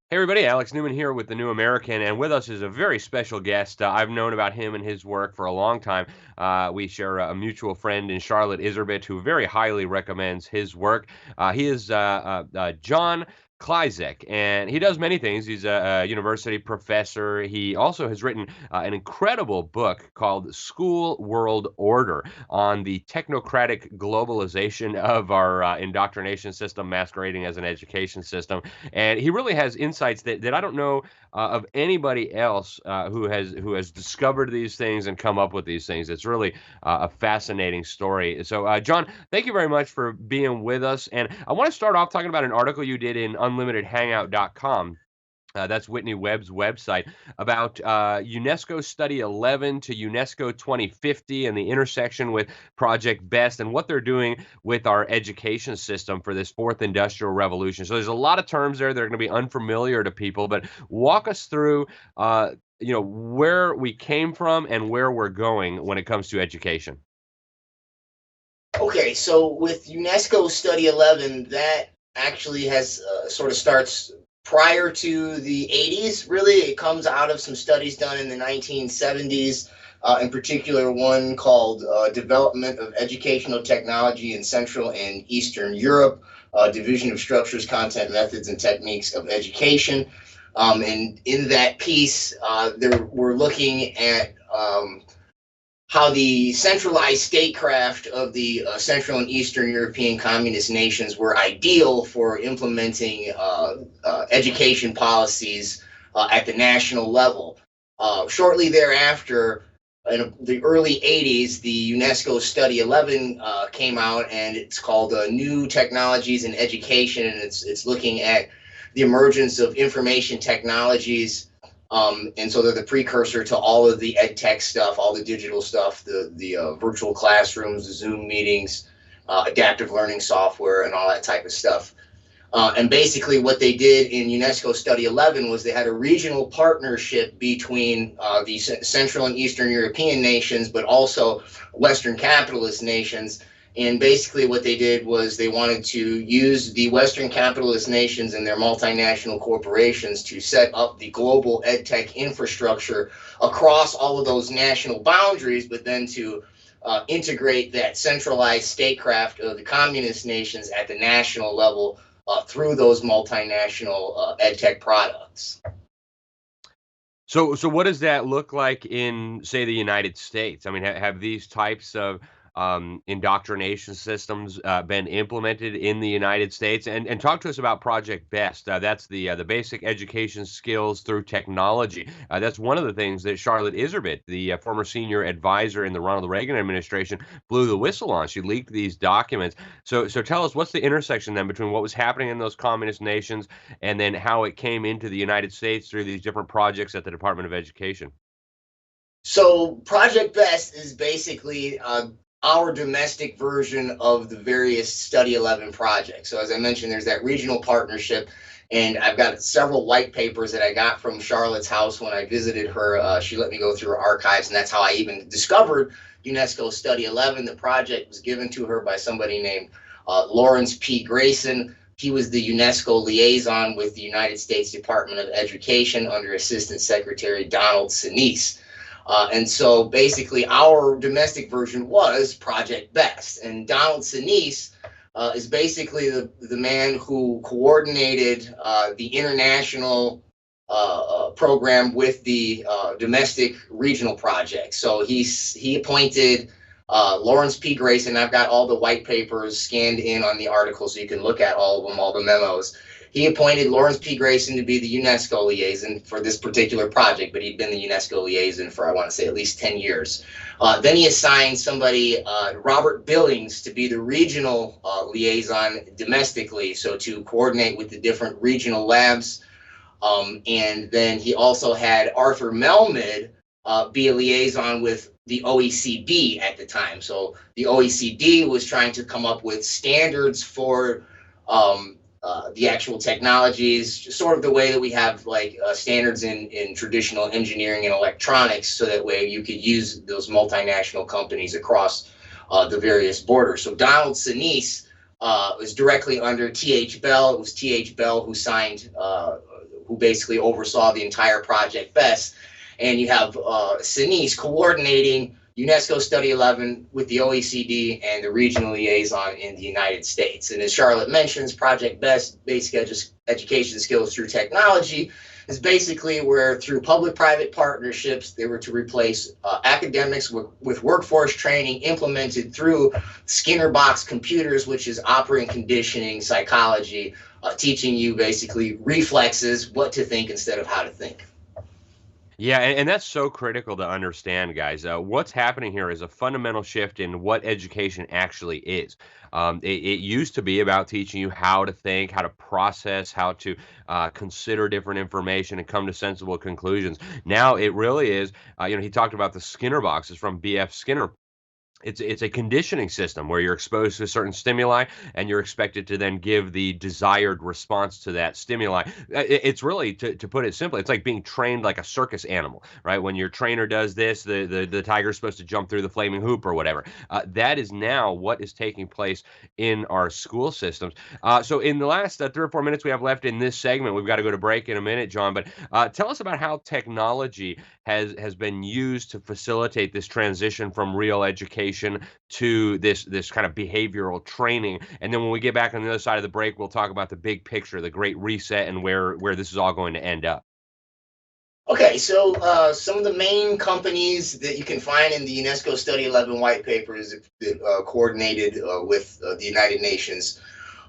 Hey everybody, Alex Newman here with the New American, and with us is a very special guest. I've known about him and his work for a long time. We share a mutual friend in Charlotte Iserbit who very highly recommends his work. He is John Klyczek, and he does many things. He's a university professor. He also has written an incredible book called School World Order on the technocratic globalization of our indoctrination system masquerading as an education system. And he really has insights that I don't know of anybody else who has discovered these things and come up with these things. It's really a fascinating story. So, John, thank you very much for being with us. And I want to start off talking about an article you did in unlimitedhangout.com. That's Whitney Webb's website about UNESCO Study 11 to UNESCO 2050 and the intersection with Project BEST and what they're doing with our education system for this fourth industrial revolution. So there's a lot of terms there that are going to be unfamiliar to people, but walk us through, where we came from and where we're going when it comes to education. Okay, so with UNESCO Study 11, that actually has sort of starts prior to the 80s. Really, it comes out of some studies done in the 1970s, in particular one called Development of Educational Technology in Central and Eastern Europe, Division of Structures, Content, Methods, and Techniques of Education. And in that piece, we're looking at how the centralized statecraft of the Central and Eastern European communist nations were ideal for implementing education policies at the national level. Shortly thereafter, in the early 80s, the UNESCO Study 11 came out, and it's called New Technologies in Education, and it's looking at the emergence of information technologies. And so they're the precursor to all of the ed tech stuff, all the digital stuff, the virtual classrooms, the Zoom meetings, adaptive learning software, and all that type of stuff. And basically what they did in UNESCO Study 11 was they had a regional partnership between the Central and Eastern European nations, but also Western capitalist nations. And basically what they did was they wanted to use the Western capitalist nations and their multinational corporations to set up the global ed tech infrastructure across all of those national boundaries, but then to integrate that centralized statecraft of the communist nations at the national level through those multinational ed tech products. So what does that look like in, say, the United States? I mean, have these types of indoctrination systems been implemented in the United States? And talk to us about Project BEST. That's the basic education skills through technology. That's one of the things that Charlotte Iserbit, the former senior advisor in the Ronald Reagan administration, blew the whistle on. She leaked these documents. So tell us, what's the intersection then between what was happening in those communist nations and then how it came into the United States through these different projects at the Department of Education? So Project BEST is basically our domestic version of the various Study 11 projects. So as I mentioned, there's that regional partnership, and I've got several white papers that I got from Charlotte's house when I visited her. She let me go through her archives, and that's how I even discovered UNESCO Study 11. The project was given to her by somebody named Lawrence P. Grayson. He was the UNESCO liaison with the United States Department of Education under Assistant Secretary Donald Sinise. And so basically our domestic version was Project BEST. And Donald Sinise is basically the man who coordinated the international program with the domestic regional project. So he appointed Lawrence P. Grayson. I've got all the white papers scanned in on the article so you can look at all of them, all the memos. He appointed Lawrence P. Grayson to be the UNESCO liaison for this particular project, but he'd been the UNESCO liaison for, I want to say, at least 10 years. Then he assigned somebody, Robert Billings, to be the regional liaison domestically, so to coordinate with the different regional labs. And then he also had Arthur Melmid be a liaison with the OECD at the time. So the OECD was trying to come up with standards for the actual technologies, sort of the way that we have like standards in traditional engineering and electronics, so that way you could use those multinational companies across the various borders. So Donald Sinise was directly under T.H. Bell. It was T.H. Bell who signed who basically oversaw the entire Project BEST. And you have Sinise coordinating UNESCO Study 11 with the OECD and the regional liaison in the United States. And as Charlotte mentions, Project BEST, Basic Education Skills Through Technology, is basically where through public-private partnerships, they were to replace academics with workforce training implemented through Skinner box computers, which is operating conditioning psychology, teaching you basically reflexes, what to think instead of how to think. Yeah, and that's so critical to understand, guys. What's happening here is a fundamental shift in what education actually is. It used to be about teaching you how to think, how to process, how to consider different information and come to sensible conclusions. Now it really is, he talked about the Skinner boxes from B.F. Skinner. It's a conditioning system where you're exposed to a certain stimuli and you're expected to then give the desired response to that stimuli. It's really, to put it simply, it's like being trained like a circus animal, right? When your trainer does this, the tiger's supposed to jump through the flaming hoop or whatever. That is now what is taking place in our school systems. So in the last 3 or 4 minutes we have left in this segment, we've got to go to break in a minute, John, but tell us about how technology has been used to facilitate this transition from real education to this kind of behavioral training. And then when we get back on the other side of the break, we'll talk about the big picture, the great reset, and where this is all going to end up. Okay, so some of the main companies that you can find in the UNESCO Study 11 white papers that coordinated with the United Nations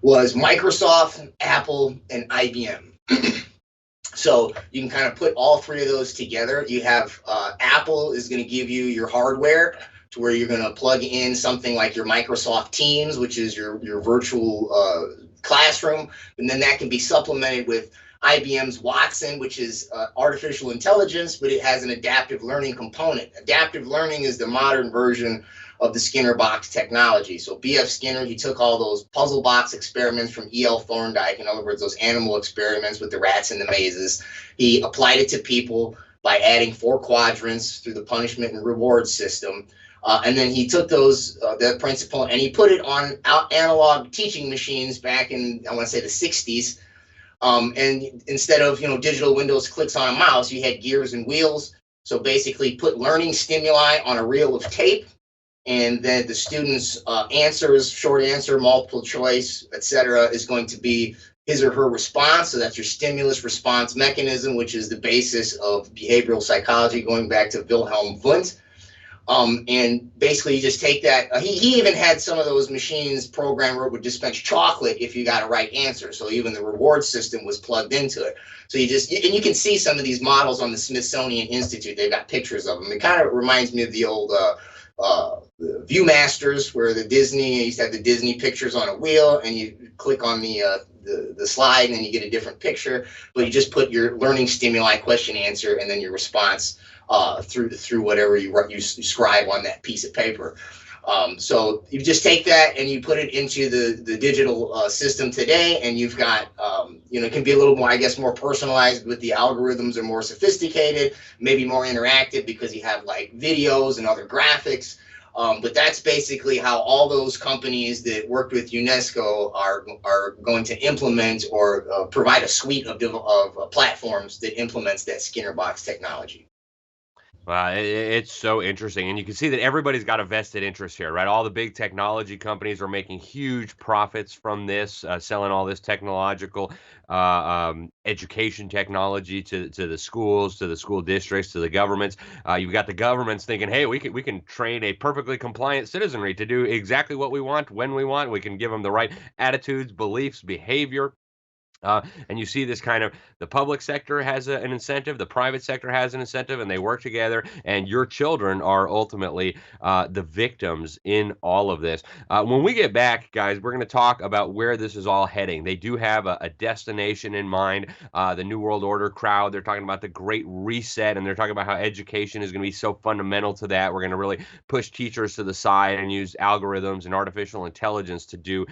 was Microsoft, Apple, and IBM. So you can kind of put all three of those together. You have Apple is going to give you your hardware to where you're going to plug in something like your Microsoft Teams, which is your virtual classroom. And then that can be supplemented with IBM's Watson, which is artificial intelligence, but it has an adaptive learning component. Adaptive learning is the modern version of the Skinner box technology. So B.F. Skinner, he took all those puzzle box experiments from E.L. Thorndike, in other words, those animal experiments with the rats in the mazes. He applied it to people by adding 4 quadrants through the punishment and reward system. And then he took that principle and he put it on analog teaching machines back in, I want to say, the 60s. And instead of, digital windows clicks on a mouse, you had gears and wheels. So basically put learning stimuli on a reel of tape, and then the student's answers, short answer, multiple choice, etc., is going to be his or her response. So that's your stimulus response mechanism, which is the basis of behavioral psychology, going back to Wilhelm Wundt. And basically you just take that. He even had some of those machines programmed where it would dispense chocolate if you got a right answer. So even the reward system was plugged into it. So you can see some of these models on the Smithsonian Institute. They've got pictures of them. It kind of reminds me of the old Viewmasters, where the Disney used to have the Disney pictures on a wheel, and you click on the slide and then you get a different picture. But you just put your learning stimuli, question, answer, and then your response through whatever you scribe on that piece of paper. So you just take that and you put it into the digital system today, and you've got, it can be a little more, I guess, more personalized with the algorithms are more sophisticated, maybe more interactive because you have like videos and other graphics. But that's basically how all those companies that worked with UNESCO are going to implement or provide a suite of platforms that implements that Skinner box technology. Wow, it's so interesting. And you can see that everybody's got a vested interest here, right? All the big technology companies are making huge profits from this, selling all this technological education technology to the schools, to the school districts, to the governments. You've got the governments thinking, hey, we can train a perfectly compliant citizenry to do exactly what we want, when we want. We can give them the right attitudes, beliefs, behavior. And you see this kind of, the public sector has an incentive, the private sector has an incentive, and they work together, and your children are ultimately the victims in all of this. When we get back, guys, we're going to talk about where this is all heading. They do have a destination in mind, the New World Order crowd. They're talking about the Great Reset, and they're talking about how education is going to be so fundamental to that. We're going to really push teachers to the side and use algorithms and artificial intelligence to do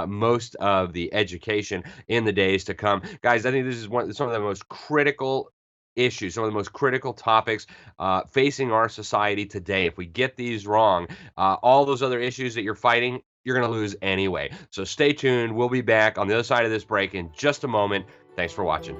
most of the education in the days to come. Guys, I think this is some of the most critical issues, some of the most critical topics facing our society today. If we get these wrong, all those other issues that you're fighting, you're going to lose anyway. So stay tuned. We'll be back on the other side of this break in just a moment. Thanks for watching.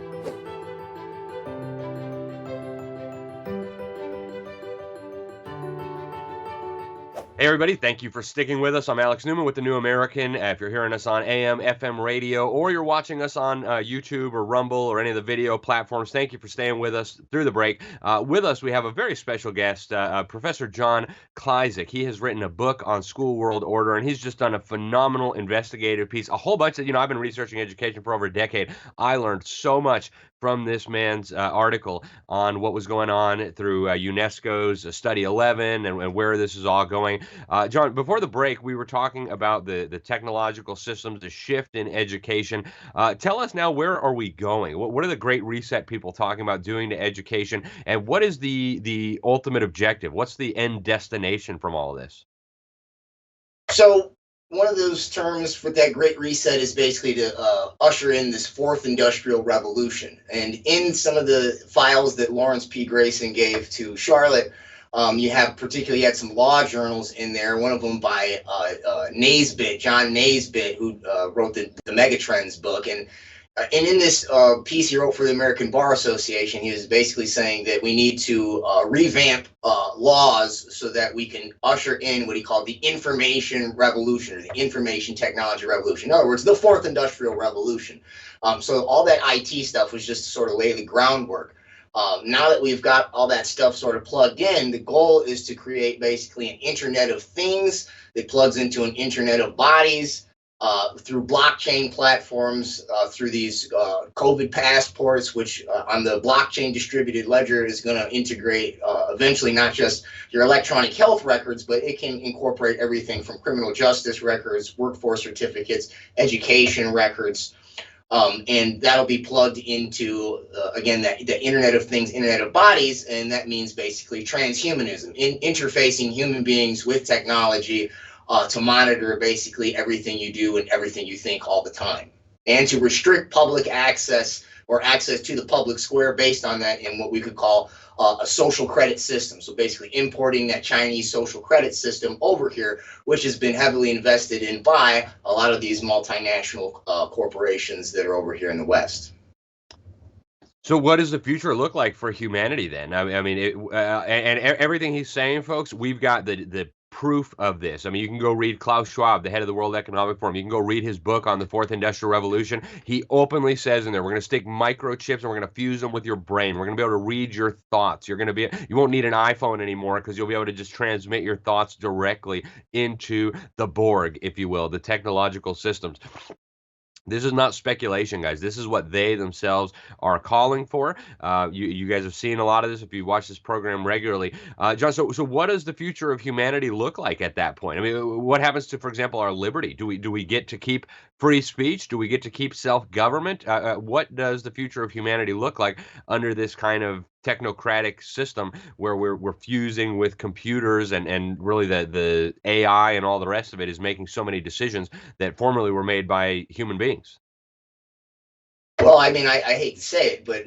Hey, everybody. Thank you for sticking with us. I'm Alex Newman with the New American. If you're hearing us on AM, FM radio, or you're watching us on YouTube or Rumble or any of the video platforms, thank you for staying with us through the break. With us, we have a very special guest, Professor John Klyczek. He has written a book on school world order, and he's just done a phenomenal investigative piece. A whole bunch of, I've been researching education for over a decade. I learned so much from this man's article on what was going on through UNESCO's Study 11 and where this is all going. John, before the break, we were talking about the technological systems, the shift in education. Tell us now, where are we going? What are the great reset people talking about doing to education? And what is the ultimate objective? What's the end destination from all of this? So one of those terms for that great reset is basically to usher in this fourth industrial revolution. And in some of the files that Lawrence P. Grayson gave to Charlotte, you had some law journals in there, one of them by Naisbitt, John Naisbitt, who wrote the Megatrends book. And in this piece he wrote for the American Bar Association, he was basically saying that we need to revamp laws so that we can usher in what he called the information revolution, or the information technology revolution. In other words, the fourth industrial revolution. So all that IT stuff was just to sort of lay the groundwork. Now that we've got all that stuff sort of plugged in, the goal is to create basically an Internet of Things that plugs into an Internet of Bodies through blockchain platforms, through these COVID passports, which on the blockchain distributed ledger is going to integrate eventually not just your electronic health records, but it can incorporate everything from criminal justice records, workforce certificates, education records. And that'll be plugged into, again, the Internet of Things, Internet of Bodies, and that means basically transhumanism, interfacing human beings with technology to monitor basically everything you do and everything you think all the time, and to restrict public access or access to the public square based on that in what we could call a social credit system. So basically importing that Chinese social credit system over here, which has been heavily invested in by a lot of these multinational corporations that are over here in the West. So what does the future look like for humanity then? I mean, and everything he's saying, folks, we've got the proof of this. I mean, you can go read Klaus Schwab, the head of the World Economic Forum. You can go read his book on the Fourth Industrial Revolution. He openly says in there, we're going to stick microchips and we're going to fuse them with your brain. We're going to be able to read your thoughts. You won't need an iPhone anymore because you'll be able to just transmit your thoughts directly into the Borg, if you will, the technological systems. This is not speculation, guys. This is what they themselves are calling for. You guys have seen a lot of this if you watch this program regularly. John, so what does the future of humanity look like at that point? I mean, what happens to, for example, our liberty? Do we get to keep free speech? Do we get to keep self-government? What does the future of humanity look like under this kind of technocratic system where we're fusing with computers and really the AI and all the rest of it is making so many decisions that formerly were made by human beings? Well, I mean, I hate to say it, but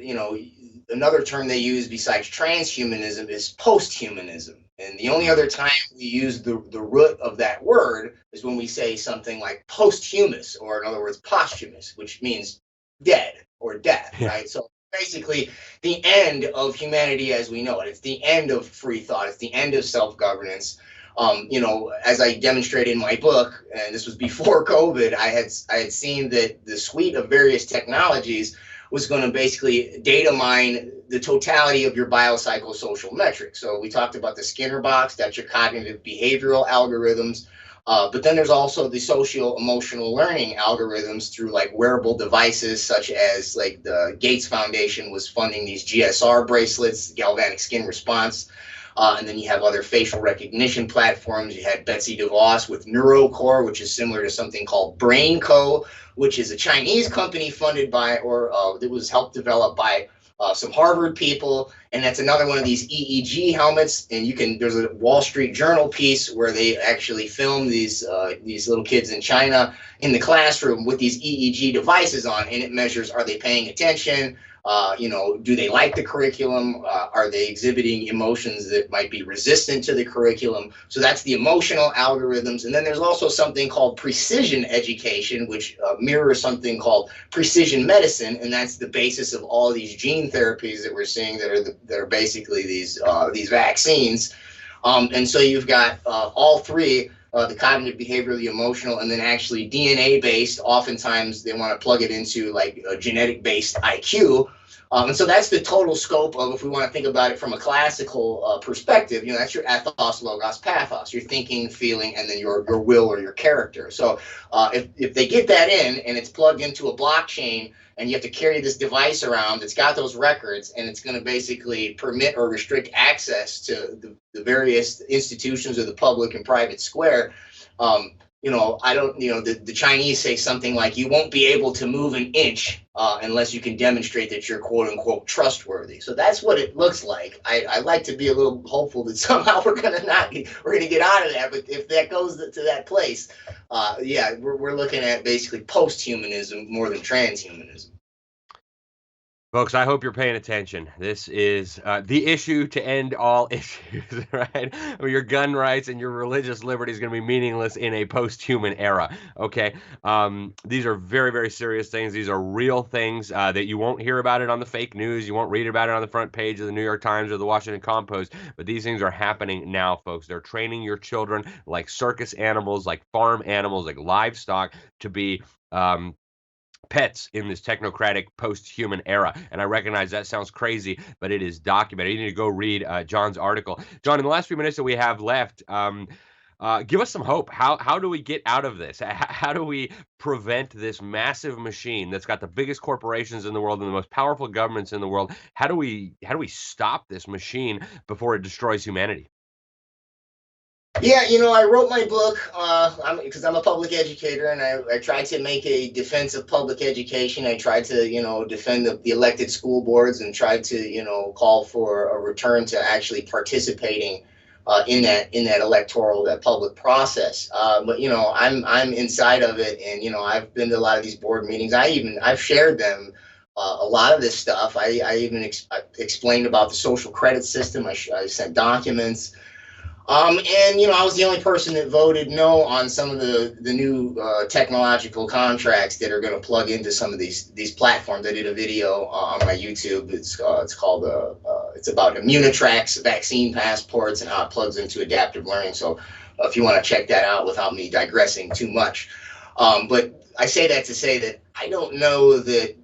another term they use besides transhumanism is post-humanism. And the only other time we use the root of that word is when we say something like posthumous, or in other words, posthumous, which means dead or death, right? So basically the end of humanity as we know it. It's the end of free thought. It's the end of self-governance. As I demonstrated in my book, and this was before COVID, I had seen that the suite of various technologies was going to basically data mine the totality of your biopsychosocial metrics. So we talked about the Skinner box, that's your cognitive behavioral algorithms. But then there's also the socio-emotional learning algorithms through like wearable devices, such as like the Gates Foundation was funding these GSR bracelets, galvanic skin response. And then you have other facial recognition platforms. You had Betsy DeVos with NeuroCore, which is similar to something called BrainCo, which is a Chinese company funded by, or that was helped develop by some Harvard people. And that's another one of these EEG helmets. And there's a Wall Street Journal piece where they actually filmed these little kids in China in the classroom with these EEG devices on, and it measures, are they paying attention? Do they like the curriculum? Are they exhibiting emotions that might be resistant to the curriculum? So that's the emotional algorithms. And then there's also something called precision education, which mirrors something called precision medicine. And that's the basis of all of these gene therapies that we're seeing that are basically these vaccines. And so you've got all three, the cognitive, behavioral, the emotional, and then actually DNA based. Oftentimes they want to plug it into like a genetic based IQ. And so that's the total scope of, if we want to think about it from a classical perspective, that's your ethos, logos, pathos, your thinking, feeling, and then your will or your character. So if they get that in and it's plugged into a blockchain, and you have to carry this device around that's got those records, and it's going to basically permit or restrict access to the various institutions of the public and private square. I don't, the Chinese say something like, you won't be able to move an inch unless you can demonstrate that you're quote unquote trustworthy. So that's what it looks like. I like to be a little hopeful that somehow we're going to get out of that. But if that goes to that place, we're looking at basically post-humanism more than transhumanism. Folks, I hope you're paying attention. This is the issue to end all issues, right? Your gun rights and your religious liberty is going to be meaningless in a post-human era, okay? These are very, very serious things. These are real things that you won't hear about it on the fake news. You won't read about it on the front page of the New York Times or the Washington Compost, but these things are happening now, folks. They're training your children like circus animals, like farm animals, like livestock to be pets in this technocratic post-human era. And I recognize that sounds crazy, but it is documented. You need to go read John's article. John, in the last few minutes that we have left, give us some hope. How do we get out of this? How do we prevent this massive machine that's got the biggest corporations in the world and the most powerful governments in the world? How do we stop this machine before it destroys humanity? Yeah, I wrote my book because I'm a public educator, and I tried to make a defense of public education. I tried to, defend the elected school boards, and tried to, call for a return to actually participating in that electoral, that public process. But I'm inside of it, and I've been to a lot of these board meetings. I've shared them. A lot of this stuff. I even explained about the social credit system. I sent documents. And I was the only person that voted no on some of the new technological contracts that are going to plug into some of these platforms. I did a video on my YouTube. It's called it's about Immunitrax vaccine passports and how it plugs into adaptive learning. So if you want to check that out without me digressing too much, but I say that to say that I don't know that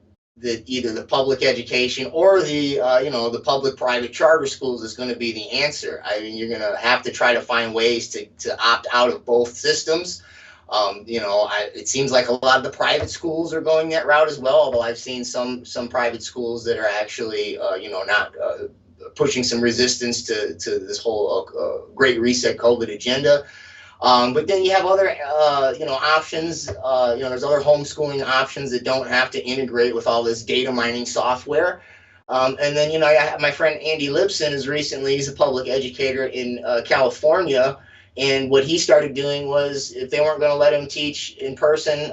either the public education or the the public-private charter schools is going to be the answer. I mean, you're going to have to try to find ways to opt out of both systems. It seems like a lot of the private schools are going that route as well. Although I've seen some private schools that are actually not pushing some resistance to this whole Great Reset COVID agenda. But then you have other, options. There's other homeschooling options that don't have to integrate with all this data mining software. And then, I have my friend Andy Lipson he's a public educator in California. And what he started doing was, if they weren't going to let him teach in person,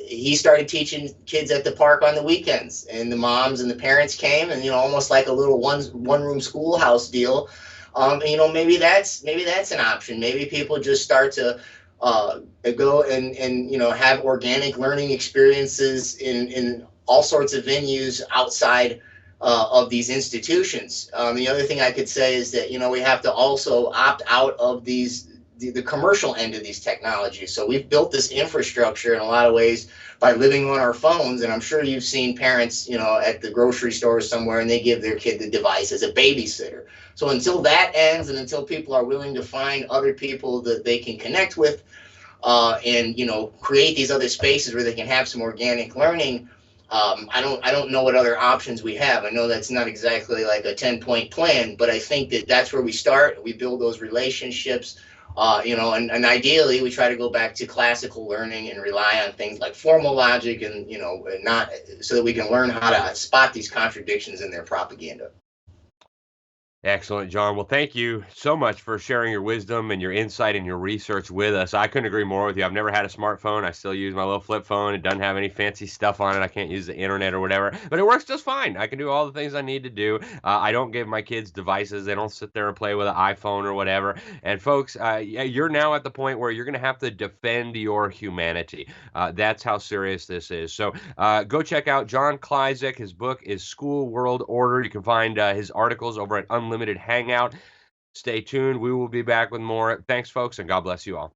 he started teaching kids at the park on the weekends. And the moms and the parents came, and, almost like a little one-room schoolhouse deal. Maybe that's an option. Maybe people just start to go and have organic learning experiences in all sorts of venues outside of these institutions. The other thing I could say is that we have to also opt out of the commercial end of these technologies. So we've built this infrastructure in a lot of ways by living on our phones, and I'm sure you've seen parents at the grocery store somewhere, and they give their kid the device as a babysitter. So until that ends, and until people are willing to find other people that they can connect with, and create these other spaces where they can have some organic learning, I don't know what other options we have. I know that's not exactly like a 10-point plan, but I think that's where we start. We build those relationships, and ideally we try to go back to classical learning and rely on things like formal logic, and not so that we can learn how to spot these contradictions in their propaganda. Excellent, John. Well, thank you so much for sharing your wisdom and your insight and your research with us. I couldn't agree more with you. I've never had a smartphone. I still use my little flip phone. It doesn't have any fancy stuff on it. I can't use the internet or whatever, but it works just fine. I can do all the things I need to do. I don't give my kids devices. They don't sit there and play with an iPhone or whatever. And folks, you're now at the point where you're going to have to defend your humanity. That's how serious this is. So go check out John Klyczek. His book is School World Order. You can find his articles over at Unlimited Hangout. Stay tuned. We will be back with more. Thanks, folks, and God bless you all.